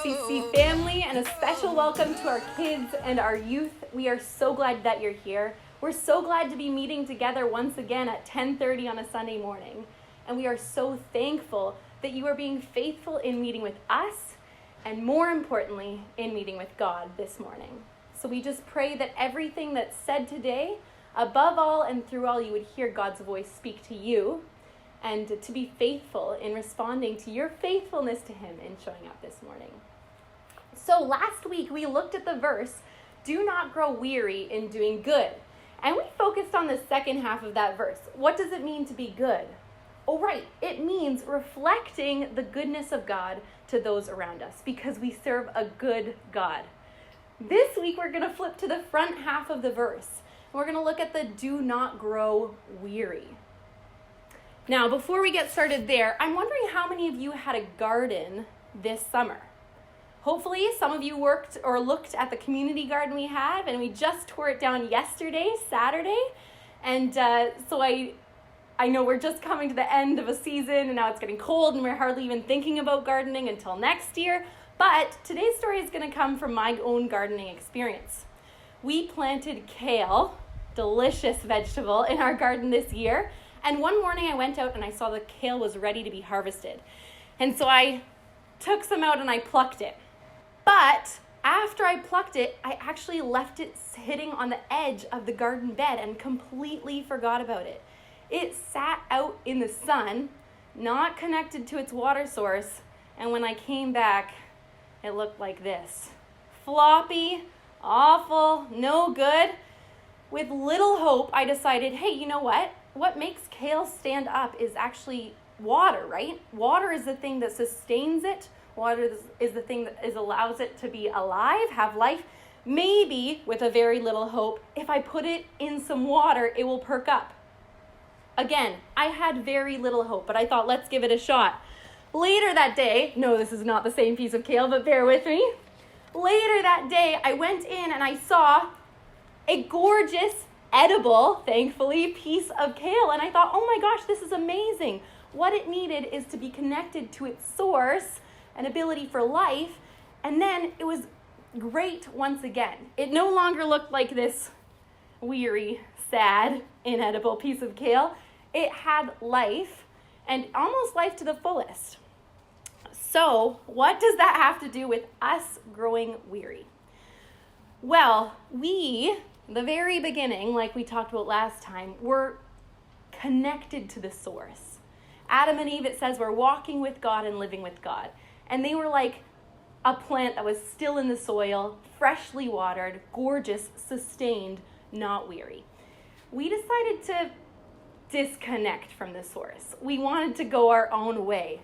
RCC family, and a special welcome to our kids and our youth. We are so glad that you're here. We're so glad to be meeting together once again at 10:30 on a Sunday morning. And we are so thankful that you are being faithful in meeting with us, and more importantly, in meeting with God this morning. So we just pray that everything that's said today, above all and through all, you would hear God's voice speak to you, and to be faithful in responding to your faithfulness to him in showing up this morning. So last week we looked at the verse, "Do not grow weary in doing good." And we focused on the second half of that verse. What does it mean to be good? Oh, right. It means reflecting the goodness of God to those around us, because we serve a good God. This week we're going to flip to the front half of the verse. And we're going to look at the "do not grow weary." Now, before we get started there, I'm wondering how many of you had a garden this summer. Hopefully, some of you worked or looked at the community garden we have, and we just tore it down yesterday, Saturday. And so I know we're just coming to the end of a season, and now it's getting cold, and we're hardly even thinking about gardening until next year. But today's story is going to come from my own gardening experience. We planted kale, delicious vegetable, in our garden this year. And one morning I went out and I saw the kale was ready to be harvested. And so I took some out and I plucked it. But after I plucked it, I actually left it sitting on the edge of the garden bed and completely forgot about it. It sat out in the sun, not connected to its water source. And when I came back, it looked like this. Floppy, awful, no good. With little hope, I decided, hey, you know what? What makes kale stand up is actually water, right? Water is the thing that sustains it. Water is the thing that allows it to be alive, have life. Maybe, with a very little hope, if I put it in some water, it will perk up. Again, I had very little hope, but I thought, let's give it a shot. Later that day, no, this is not the same piece of kale, but bear with me. Later that day, I went in and I saw a gorgeous, edible, thankfully, piece of kale. And I thought, oh my gosh, this is amazing. What it needed is to be connected to its source, an ability for life. And then it was great once again. It no longer looked like this weary, sad, inedible piece of kale. It had life, and almost life to the fullest. So what does that have to do with us growing weary? Well, the very beginning, like we talked about last time, we're connected to the source. Adam and Eve, it says, were walking with God and living with God. And they were like a plant that was still in the soil, freshly watered, gorgeous, sustained, not weary. We decided to disconnect from the source. We wanted to go our own way.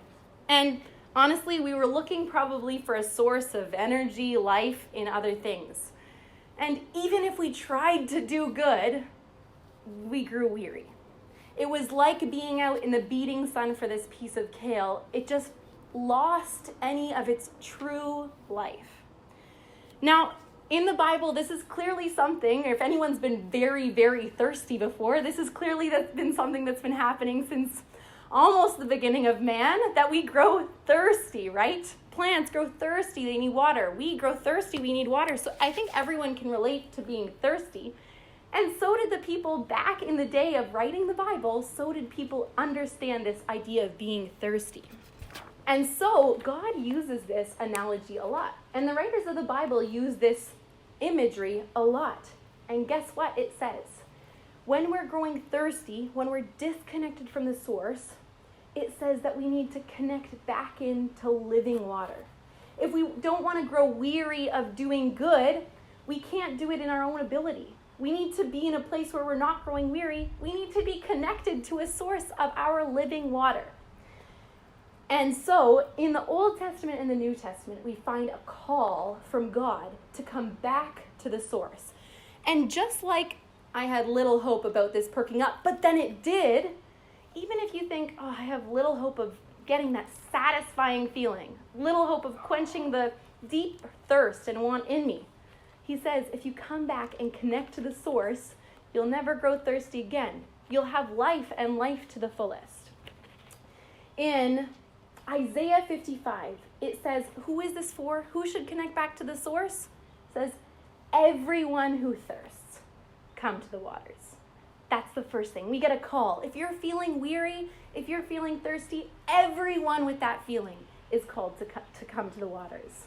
And honestly, we were looking probably for a source of energy, life in other things. And even if we tried to do good, we grew weary. It was like being out in the beating sun for this piece of kale. It just lost any of its true life. Now, in the Bible, this is clearly something, or if anyone's been very, very thirsty before, this is clearly been something that's been happening since almost the beginning of man, that we grow thirsty, right? Plants grow thirsty, they need water. We grow thirsty, we need water. So I think everyone can relate to being thirsty. And so did the people back in the day of writing the Bible, so did people understand this idea of being thirsty. And so God uses this analogy a lot. And the writers of the Bible use this imagery a lot. And guess what it says? When we're growing thirsty, when we're disconnected from the source, it says that we need to connect back into living water. If we don't want to grow weary of doing good, we can't do it in our own ability. We need to be in a place where we're not growing weary. We need to be connected to a source of our living water. And so in the Old Testament and the New Testament, we find a call from God to come back to the source. And just like I had little hope about this perking up, but then it did, even if you think, oh, I have little hope of getting that satisfying feeling, little hope of quenching the deep thirst and want in me, he says, if you come back and connect to the source, you'll never grow thirsty again. You'll have life and life to the fullest. In Isaiah 55, it says, who is this for? Who should connect back to the source? It says, everyone who thirsts, come to the waters. That's the first thing. We get a call. If you're feeling weary, if you're feeling thirsty, everyone with that feeling is called to come to the waters.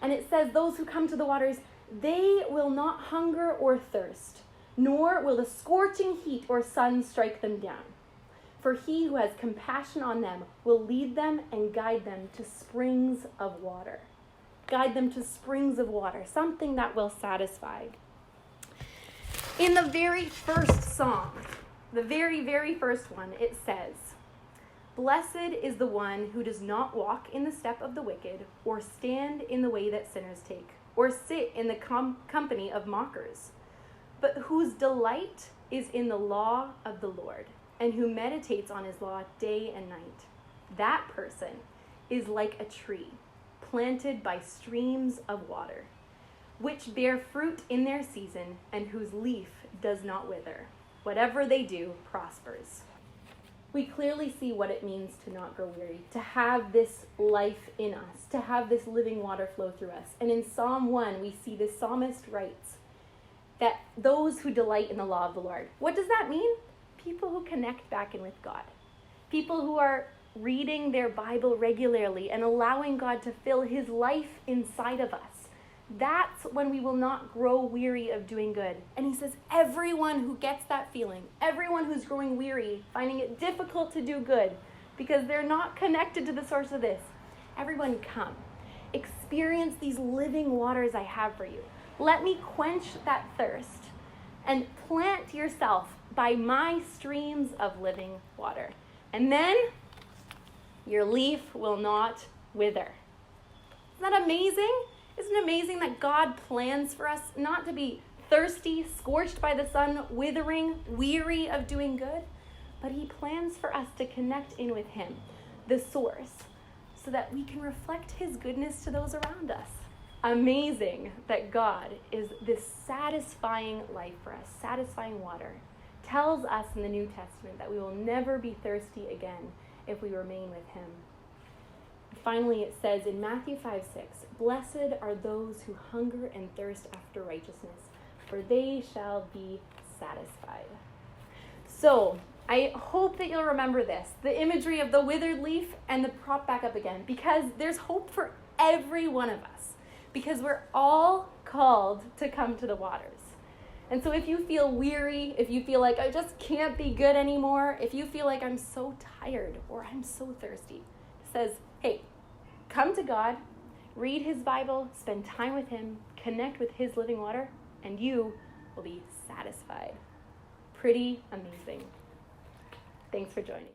And it says, those who come to the waters, they will not hunger or thirst, nor will the scorching heat or sun strike them down. For he who has compassion on them will lead them and guide them to springs of water. Guide them to springs of water, something that will satisfy. In the very first song, the very, very first one, it says, blessed is the one who does not walk in the step of the wicked, or stand in the way that sinners take, or sit in the company of mockers, but whose delight is in the law of the Lord, and who meditates on his law day and night. That person is like a tree planted by streams of water, which bear fruit in their season, and whose leaf does not wither. Whatever they do prospers. We clearly see what it means to not grow weary, to have this life in us, to have this living water flow through us. And in Psalm 1, we see the psalmist writes that those who delight in the law of the Lord. What does that mean? People who connect back in with God. People who are reading their Bible regularly and allowing God to fill his life inside of us. That's when we will not grow weary of doing good. And he says, everyone who gets that feeling, everyone who's growing weary, finding it difficult to do good because they're not connected to the source of this, everyone come. Experience these living waters I have for you. Let me quench that thirst and plant yourself by my streams of living water. And then your leaf will not wither. Isn't that amazing? Isn't it amazing that God plans for us not to be thirsty, scorched by the sun, withering, weary of doing good, but he plans for us to connect in with him, the source, so that we can reflect his goodness to those around us. Amazing that God is this satisfying life for us, satisfying water. Tells us in the New Testament that we will never be thirsty again if we remain with him. Finally, it says in Matthew 5:6, blessed are those who hunger and thirst after righteousness, for they shall be satisfied. So, I hope that you'll remember this, the imagery of the withered leaf and the prop back up again, because there's hope for every one of us, because we're all called to come to the waters. And so if you feel weary, if you feel like I just can't be good anymore, if you feel like I'm so tired or I'm so thirsty, it says, hey, come to God, read his Bible, spend time with him, connect with his living water, and you will be satisfied. Pretty amazing. Thanks for joining.